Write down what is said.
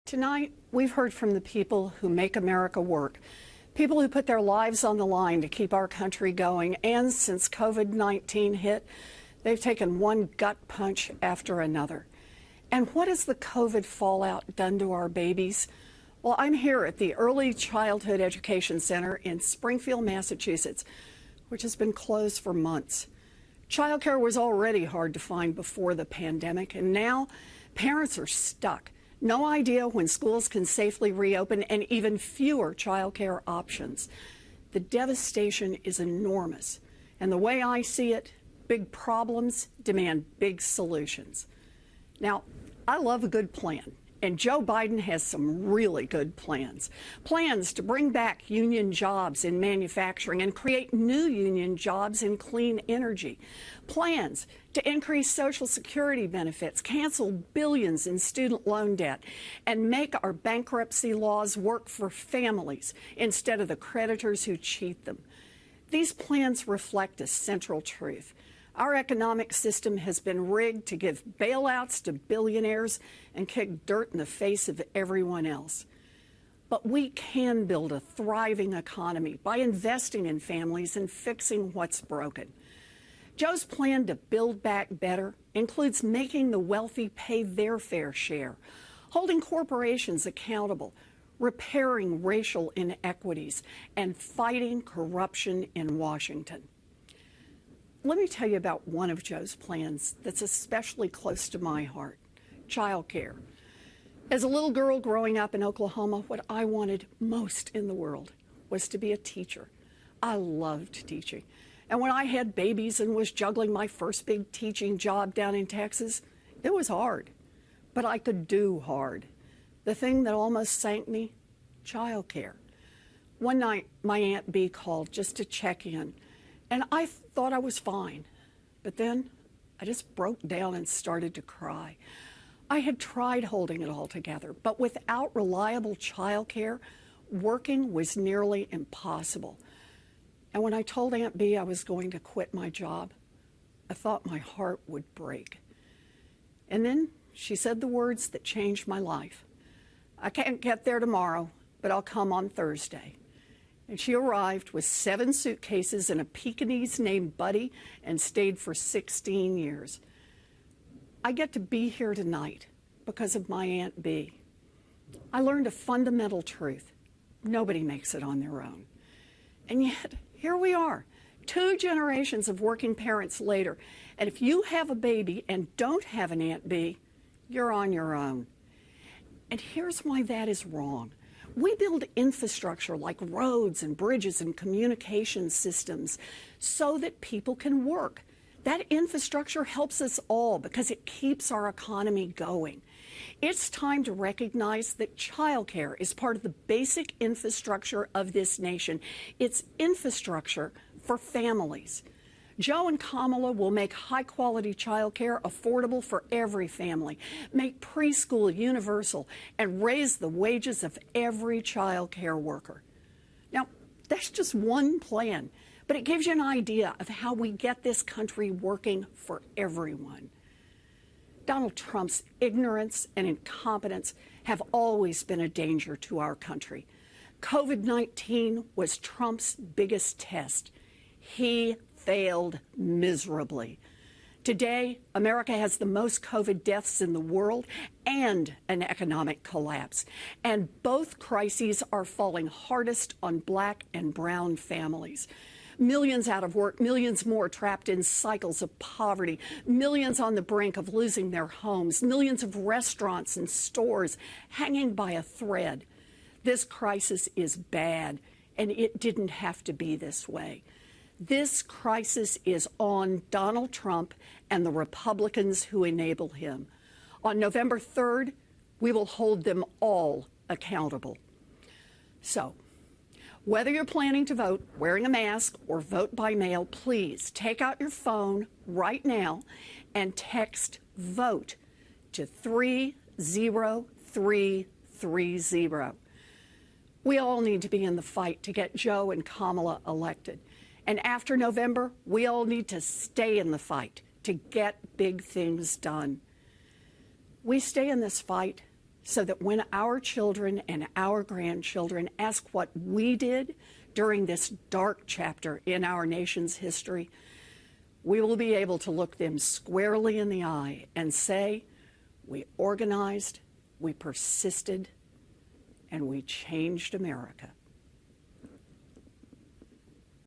Tonight, we've heard from the people who make America work, people who put their lives on the line to keep our country going. And since COVID-19 hit, they've taken one gut punch after another. And what has the COVID fallout done to our babies? Well, I'm here at the Early Childhood Education Center in Springfield, Massachusetts, which has been closed for months. Childcare was already hard to find before the pandemic, and now parents are stuck. No idea when schools can safely reopen, and even fewer childcare options. The devastation is enormous, and the way I see it, big problems demand big solutions. Now, I love a good plan, and Joe Biden has some really good plans. Plans to bring back union jobs in manufacturing and create new union jobs in clean energy. Plans to increase Social Security benefits, cancel billions in student loan debt, and make our bankruptcy laws work for families instead of the creditors who cheat them. These plans reflect a central truth. Our economic system has been rigged to give bailouts to billionaires and kick dirt in the face of everyone else. But we can build a thriving economy by investing in families and fixing what's broken. Joe's plan to build back better includes making the wealthy pay their fair share, holding corporations accountable, repairing racial inequities, and fighting corruption in Washington. Let me tell you about one of Joe's plans that's especially close to my heart: childcare. As a little girl growing up in Oklahoma, what I wanted most in the world was to be a teacher. I loved teaching. And when I had babies and was juggling my first big teaching job down in Texas, it was hard. But I could do hard. The thing that almost sank me: childcare. One night, my Aunt Bee called just to check in. And I thought I was fine. But then I just broke down and started to cry. I had tried holding it all together, but without reliable childcare, working was nearly impossible. And when I told Aunt Bee I was going to quit my job, I thought my heart would break. And then she said the words that changed my life. "I can't get there tomorrow, but I'll come on Thursday." And she arrived with 7 suitcases and a Pekingese named Buddy and stayed for 16 years. I get to be here tonight because of my Aunt Bee. I learned a fundamental truth: nobody makes it on their own. And yet, here we are, 2 generations of working parents later, and if you have a baby and don't have an Aunt Bee, you're on your own. And here's why that is wrong. We build infrastructure like roads and bridges and communication systems so that people can work. That infrastructure helps us all because it keeps our economy going. It's time to recognize that childcare is part of the basic infrastructure of this nation. It's infrastructure for families. Joe and Kamala will make high-quality childcare affordable for every family, make preschool universal, and raise the wages of every childcare worker. Now, that's just one plan, but it gives you an idea of how we get this country working for everyone. Donald Trump's ignorance and incompetence have always been a danger to our country. COVID-19 was Trump's biggest test. He failed miserably. Today, America has the most COVID deaths in the world and an economic collapse. And both crises are falling hardest on Black and brown families. Millions out of work, millions more trapped in cycles of poverty, millions on the brink of losing their homes, millions of restaurants and stores hanging by a thread. This crisis is bad, and it didn't have to be this way. This crisis is on Donald Trump and the Republicans who enable him. On November 3rd, we will hold them all accountable. So, whether you're planning to vote wearing a mask or vote by mail, please take out your phone right now and text VOTE to 30330. We all need to be in the fight to get Joe and Kamala elected. And after November, we all need to stay in the fight to get big things done. We stay in this fight so that when our children and our grandchildren ask what we did during this dark chapter in our nation's history, we will be able to look them squarely in the eye and say, we organized, we persisted, and we changed America.